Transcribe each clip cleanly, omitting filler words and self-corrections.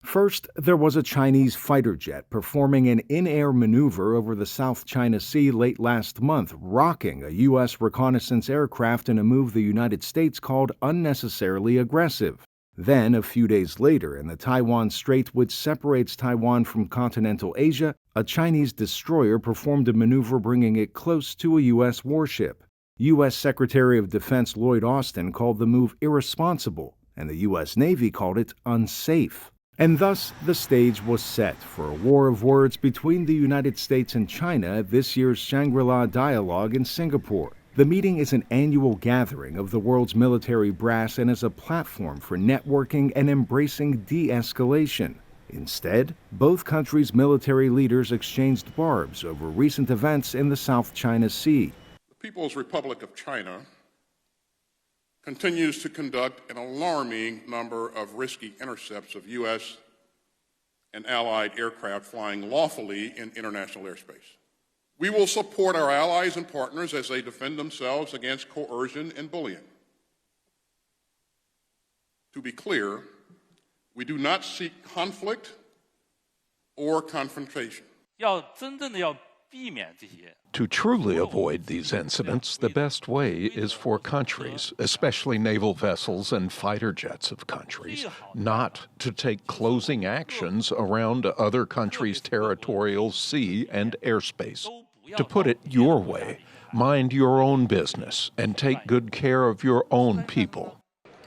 First, there was a Chinese fighter jet performing an in-air maneuver over the South China Sea late last month, rocking a U.S. reconnaissance aircraft in a move the United States called unnecessarily aggressive. Then, a few days later, in the Taiwan Strait, which separates Taiwan from continental Asia, a Chinese destroyer performed a maneuver bringing it close to a U.S. warship. U.S. Secretary of Defense Lloyd Austin called the move irresponsible, and the U.S. Navy called it unsafe. And thus, the stage was set for a war of words between the United States and China at this year's Shangri-La Dialogue in Singapore. The meeting is an annual gathering of the world's military brass and is a platform for networking and embracing de-escalation. Instead, both countries' military leaders exchanged barbs over recent events in the South China Sea. The People's Republic of China continues to conduct an alarming number of risky intercepts of U.S. and allied aircraft flying lawfully in international airspace. We will support our allies and partners as they defend themselves against coercion and bullying. To be clear, we do not seek conflict or confrontation. To truly avoid these incidents, the best way is for countries, especially naval vessels and fighter jets of countries, not to take closing actions around other countries' territorial sea and airspace. To put it your way, mind your own business and take good care of your own people.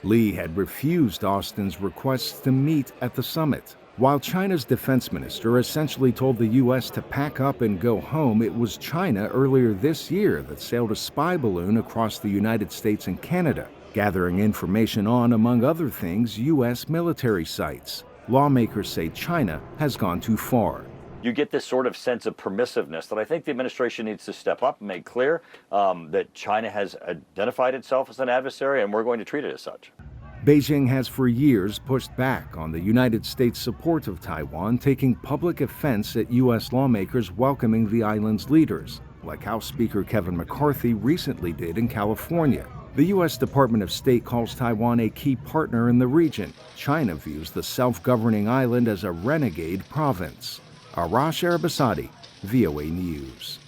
Lee had refused Austin's requests to meet at the summit. While China's defense minister essentially told the U.S. to pack up and go home, it was China earlier this year that sailed a spy balloon across the United States and Canada, gathering information on, among other things, U.S. military sites. Lawmakers say China has gone too far. You get this sort of sense of permissiveness that I think the administration needs to step up and make clear that China has identified itself as an adversary and we're going to treat it as such. Beijing has for years pushed back on the United States' support of Taiwan, taking public offense at U.S. lawmakers welcoming the island's leaders, like House Speaker Kevin McCarthy recently did in California. The U.S. Department of State calls Taiwan a key partner in the region. China views the self-governing island as a renegade province. Arash, Arabasadi, VOA News.